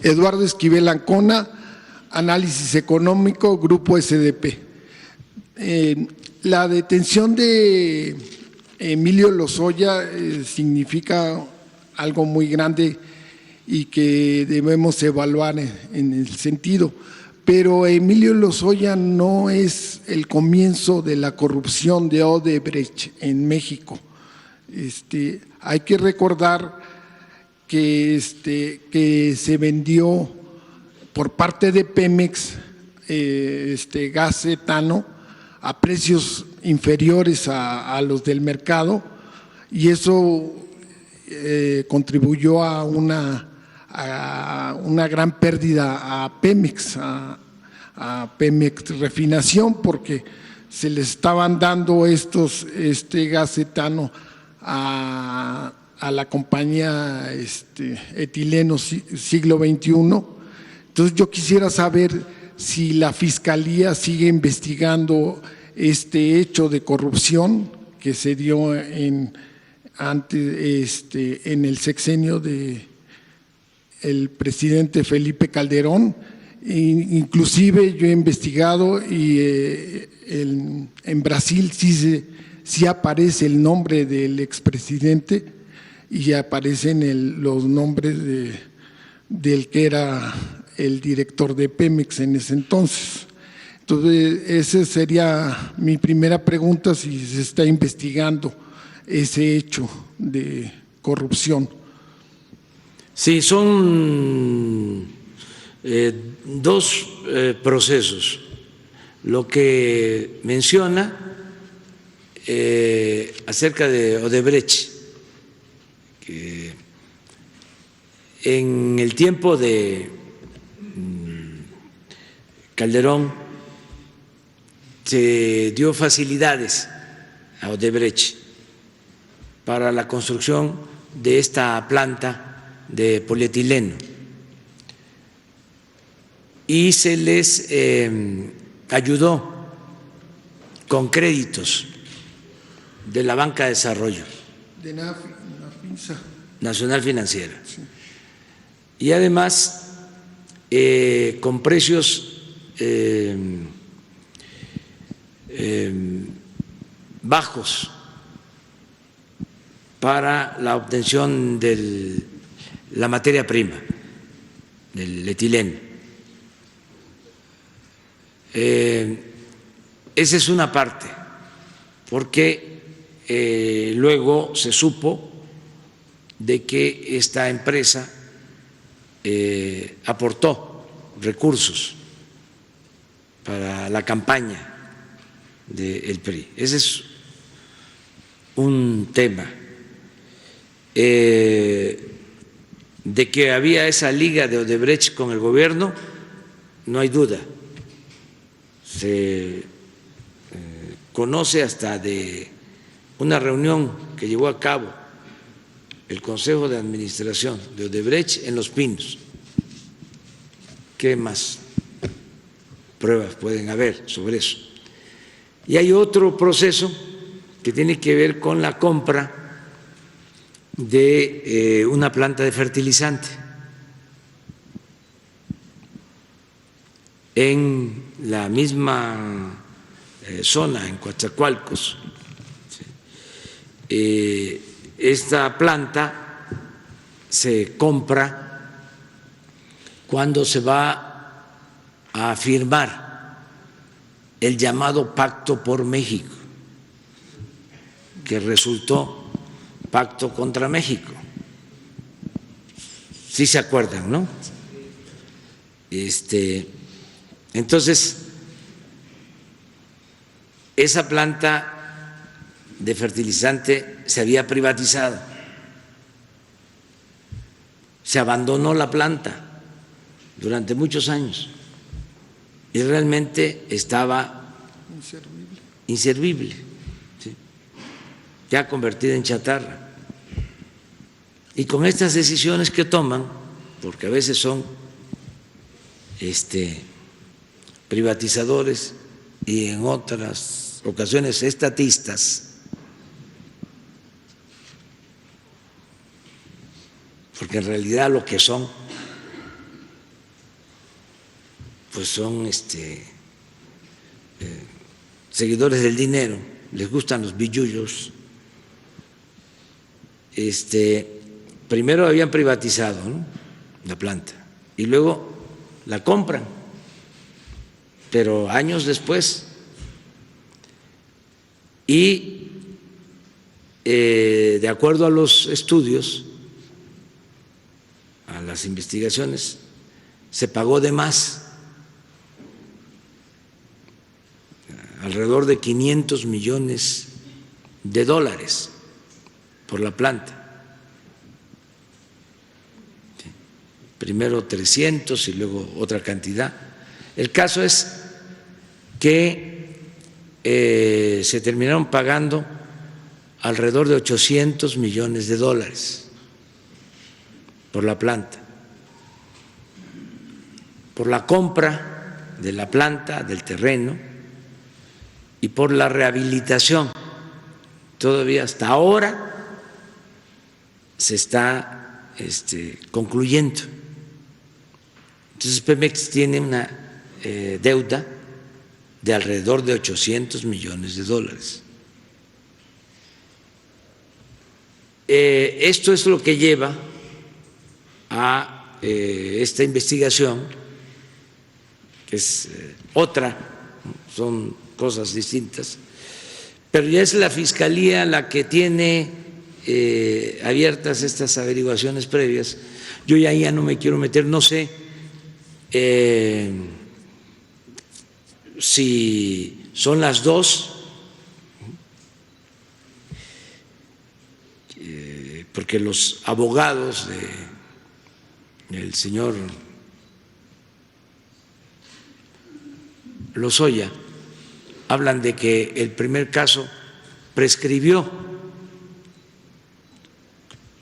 Eduardo Esquivel Ancona, Análisis Económico, Grupo SDP. La detención de Emilio Lozoya significa algo muy grande y que debemos evaluar en el sentido. Pero Emilio Lozoya no es el comienzo de la corrupción de Odebrecht en México. Hay que recordar que se vendió por parte de Pemex gas etano a precios inferiores a los del mercado, y eso contribuyó a una gran pérdida a Pemex, a Pemex Refinación, porque se les estaban dando este gas etano a la compañía Etileno Siglo XXI. Entonces yo quisiera saber si la Fiscalía sigue investigando este hecho de corrupción que se dio en el sexenio de el presidente Felipe Calderón. Inclusive yo he investigado y en Brasil sí aparece el nombre del expresidente y aparecen los nombres del que era el director de Pemex en ese entonces. Entonces, esa sería mi primera pregunta, si se está investigando ese hecho de corrupción. Sí, son dos procesos. Lo que menciona acerca de Odebrecht, que en el tiempo de Calderón se dio facilidades a Odebrecht para la construcción de esta planta de polietileno y se les ayudó con créditos de la Banca de Desarrollo de Nacional Financiera, sí. Y además con precios bajos para la obtención de la materia prima, del etileno. Esa es una parte, porque luego se supo de que esta empresa aportó recursos para la campaña del PRI. Ese es un tema. De que había esa liga de Odebrecht con el gobierno, no hay duda. Se conoce hasta de una reunión que llevó a cabo el Consejo de Administración de Odebrecht en Los Pinos. ¿Qué más pruebas pueden haber sobre eso? Y hay otro proceso que tiene que ver con la compra de una planta de fertilizante en la misma zona, en Coatzacoalcos. Esta planta se compra cuando se va a firmar el llamado Pacto por México, que resultó Pacto contra México. Sí se acuerdan, ¿no? Entonces, esa planta de fertilizante se había privatizado, se abandonó la planta durante muchos años y realmente estaba inservible, ¿sí? Ya convertida en chatarra. Y con estas decisiones que toman, porque a veces son privatizadores y en otras ocasiones estatistas, porque en realidad lo que son pues son seguidores del dinero, les gustan los billullos. Primero habían privatizado, ¿no?, la planta y luego la compran, pero años después. Y de acuerdo a los estudios, a las investigaciones, se pagó de más, alrededor de $500 millones por la planta. Primero 300 y luego otra cantidad. El caso es que se terminaron pagando alrededor de $800 millones por la planta, por la compra de la planta, del terreno y por la rehabilitación. Todavía hasta ahora se está concluyendo. Entonces Pemex tiene una deuda de alrededor de $800 millones. Esto es lo que lleva a esta investigación, que es otra, son cosas distintas, pero ya es la Fiscalía la que tiene abiertas estas averiguaciones previas. Yo ya no me quiero meter, no sé si son las dos, porque los abogados del señor Lozoya hablan de que el primer caso prescribió,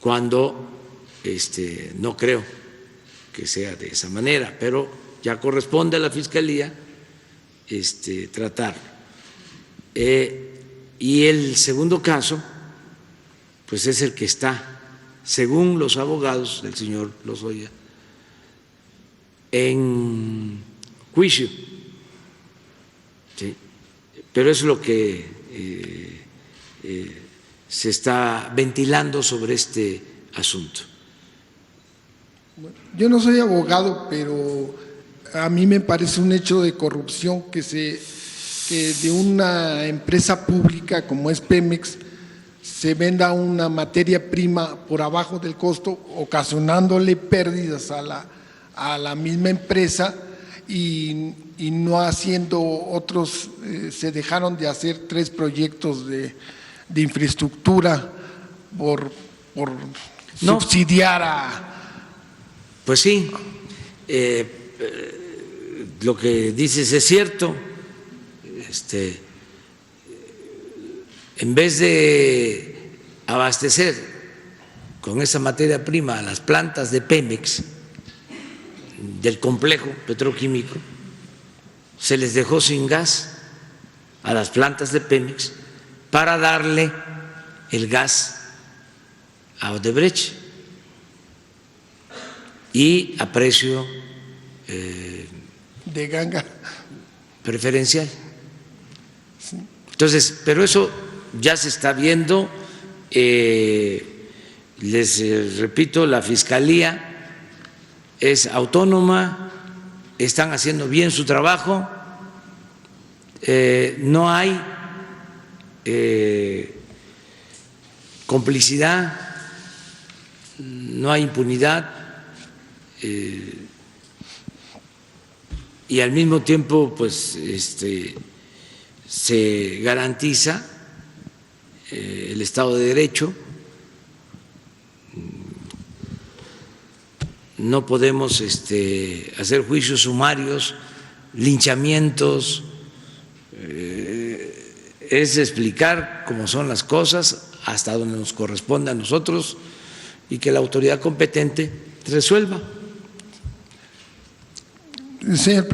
cuando no creo que sea de esa manera, pero ya corresponde a la Fiscalía tratar. Y el segundo caso, pues es el que está, según los abogados del señor Lozoya, en juicio. ¿Sí? Pero es lo que se está ventilando sobre este asunto. Yo no soy abogado, pero a mí me parece un hecho de corrupción que de una empresa pública como es Pemex se venda una materia prima por abajo del costo, ocasionándole pérdidas a la misma empresa y no haciendo otros. Se dejaron de hacer 3 proyectos de infraestructura por subsidiar a… Pues sí, lo que dices es cierto. En vez de abastecer con esa materia prima a las plantas de Pemex, del complejo petroquímico, se les dejó sin gas a las plantas de Pemex para darle el gas a Odebrecht y a precio de ganga preferencial. Entonces, pero eso ya se está viendo. Les repito, la Fiscalía es autónoma, están haciendo bien su trabajo, no hay complicidad, no hay impunidad, y al mismo tiempo pues se garantiza el Estado de Derecho. No podemos hacer juicios sumarios, linchamientos, es explicar cómo son las cosas hasta donde nos corresponde a nosotros y que la autoridad competente resuelva. Señor